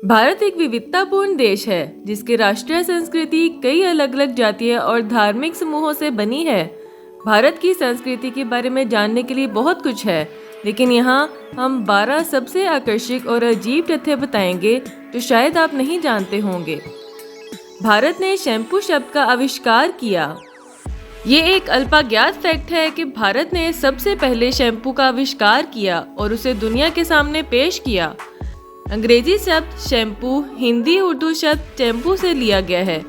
भारत एक विविधतापूर्ण देश है जिसकी राष्ट्रीय संस्कृति कई अलग अलग जातीय और धार्मिक समूहों से बनी है। भारत की संस्कृति के बारे में जानने के लिए बहुत कुछ है, लेकिन यहाँ हम 12 सबसे आकर्षक और अजीब तथ्य बताएंगे जो शायद आप नहीं जानते होंगे। भारत ने शैम्पू शब्द का आविष्कार किया। ये एक अल्पज्ञात फैक्ट है कि भारत ने सबसे पहले शैम्पू का आविष्कार किया और उसे दुनिया के सामने पेश किया। अंग्रेजी शब्द शैम्पू हिंदी उर्दू शब्द टेम्पू से लिया गया है।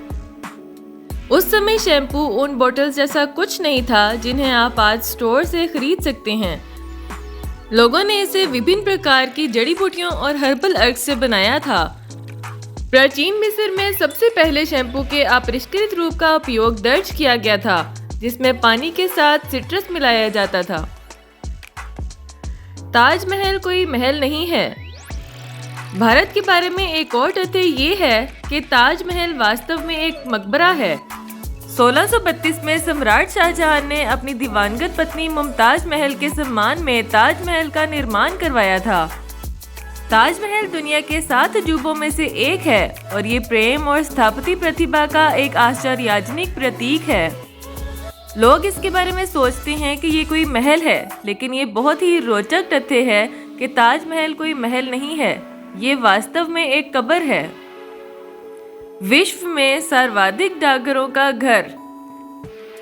उस समय शैम्पू उन बॉटल्स जैसा कुछ नहीं था जिन्हें आप आज स्टोर से खरीद सकते हैं। लोगों ने इसे विभिन्न प्रकार की जड़ी बूटियों और हर्बल अर्क से बनाया था। प्राचीन मिस्र में सबसे पहले शैम्पू के अपरिष्कृत रूप का उपयोग दर्ज किया गया था, जिसमें पानी के साथ सिट्रस मिलाया जाता था। ताजमहल कोई महल नहीं है। भारत के बारे में एक और तथ्य ये है कि ताजमहल वास्तव में एक मकबरा है। 1632 में सम्राट शाहजहां ने अपनी दिवंगत पत्नी मुमताज महल के सम्मान में ताजमहल का निर्माण करवाया था। ताजमहल दुनिया के 7 अजूबों में से एक है और ये प्रेम और स्थापत्य प्रतिभा का एक आश्चर्यजनक प्रतीक है। लोग इसके बारे में सोचते हैं कि ये कोई महल है, लेकिन ये बहुत ही रोचक तथ्य है कि ताजमहल कोई महल नहीं है, ये वास्तव में एक कब्र है। विश्व में सर्वाधिक डाकघरों का घर।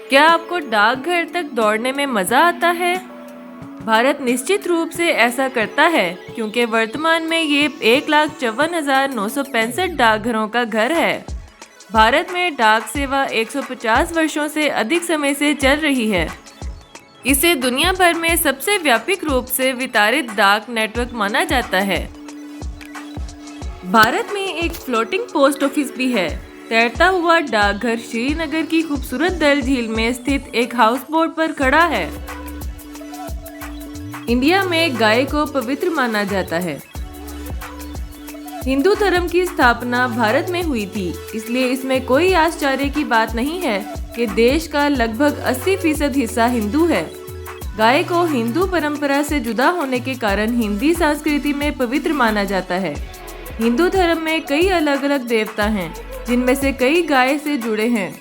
क्या आपको डाकघर तक दौड़ने में मजा आता है? भारत निश्चित रूप से ऐसा करता है क्योंकि वर्तमान में ये 1,54,965 डाकघरों का घर है। भारत में डाक सेवा 150 वर्षों से अधिक समय से चल रही है। इसे दुनिया भर में सबसे व्यापक रूप से वितरित डाक नेटवर्क माना जाता है। भारत में एक फ्लोटिंग पोस्ट ऑफिस भी है। तैरता हुआ डाकघर श्रीनगर की खूबसूरत डल झील में स्थित एक हाउस बोट पर खड़ा है। इंडिया में गाय को पवित्र माना जाता है। हिंदू धर्म की स्थापना भारत में हुई थी, इसलिए इसमें कोई आश्चर्य की बात नहीं है कि देश का लगभग 80% हिस्सा हिंदू है। गाय को हिंदू परंपरा से जुदा होने के कारण हिंदी संस्कृति में पवित्र माना जाता है। हिंदू धर्म में कई अलग अलग देवता हैं, जिनमें से कई गाय से जुड़े हैं।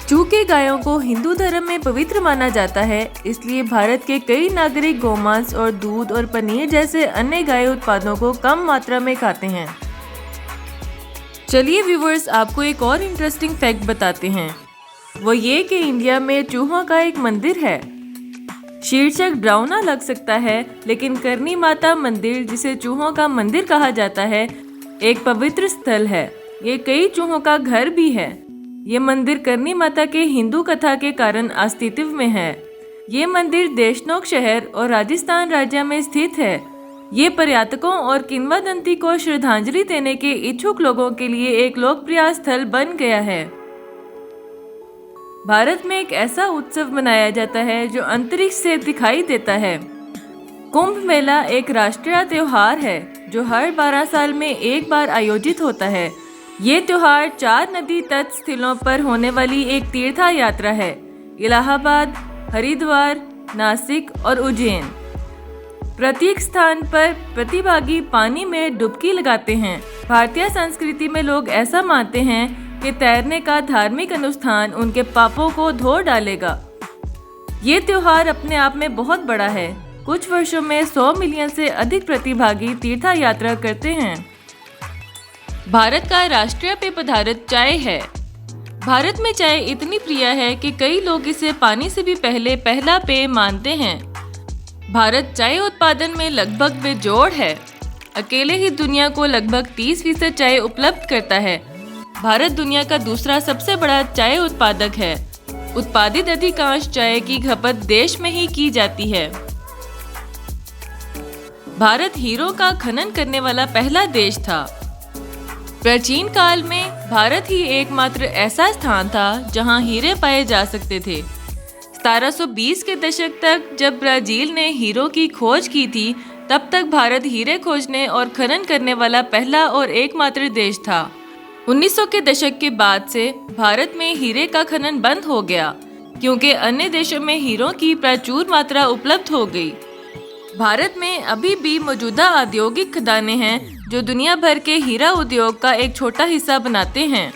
चूंकि गायों को हिंदू धर्म में पवित्र माना जाता है, इसलिए भारत के कई नागरिक गोमांस और दूध और पनीर जैसे अन्य गाय उत्पादों को कम मात्रा में खाते हैं। चलिए व्यूवर्स, आपको एक और इंटरेस्टिंग फैक्ट बताते हैं। वो ये कि इंडिया में चूहों का एक मंदिर है। शीर्षक डरावना लग सकता है, लेकिन करनी माता मंदिर, जिसे चूहों का मंदिर कहा जाता है, एक पवित्र स्थल है। ये कई चूहों का घर भी है। ये मंदिर करनी माता के हिंदू कथा के कारण अस्तित्व में है। ये मंदिर देशनोक शहर और राजस्थान राज्य में स्थित है। ये पर्यटकों और किंवदंती को श्रद्धांजलि देने के इच्छुक लोगों के लिए एक लोकप्रिय स्थल बन गया है। भारत में एक ऐसा उत्सव मनाया जाता है जो अंतरिक्ष से दिखाई देता है। कुंभ मेला एक राष्ट्रीय त्योहार है जो हर 12 साल में एक बार आयोजित होता है। ये त्योहार 4 नदी तट स्थलों पर होने वाली एक तीर्थ यात्रा है। इलाहाबाद, हरिद्वार, नासिक और उज्जैन। प्रत्येक स्थान पर प्रतिभागी पानी में डुबकी लगाते हैं। भारतीय संस्कृति में लोग ऐसा मानते हैं कि तैरने का धार्मिक अनुष्ठान उनके पापों को धो डालेगा। ये त्योहार अपने आप में बहुत बड़ा है। कुछ वर्षों में 100 मिलियन से अधिक प्रतिभागी तीर्थ यात्रा करते हैं। भारत का राष्ट्रीय पेय पदार्थ चाय है। भारत में चाय इतनी प्रिय है कि कई लोग इसे पानी से भी पहला पेय मानते हैं। भारत चाय उत्पादन में लगभग बेजोड़ है। अकेले ही दुनिया को लगभग 30% चाय उपलब्ध करता है। भारत दुनिया का दूसरा सबसे बड़ा चाय उत्पादक है। उत्पादित अधिकांश चाय की खपत देश में ही की जाती है। भारत हीरों का खनन करने वाला पहला देश था। प्राचीन काल में भारत ही एकमात्र ऐसा स्थान था जहां हीरे पाए जा सकते थे। 1720 के दशक तक जब ब्राजील ने हीरो की खोज की थी, तब तक भारत हीरे खोजने और खनन करने वाला पहला और एकमात्र देश था। 1900 के दशक के बाद से भारत में हीरे का खनन बंद हो गया क्योंकि अन्य देशों में हीरों की प्रचुर मात्रा उपलब्ध हो गई। भारत में अभी भी मौजूदा औद्योगिक खदानें हैं जो दुनिया भर के हीरा उद्योग का एक छोटा हिस्सा बनाते हैं।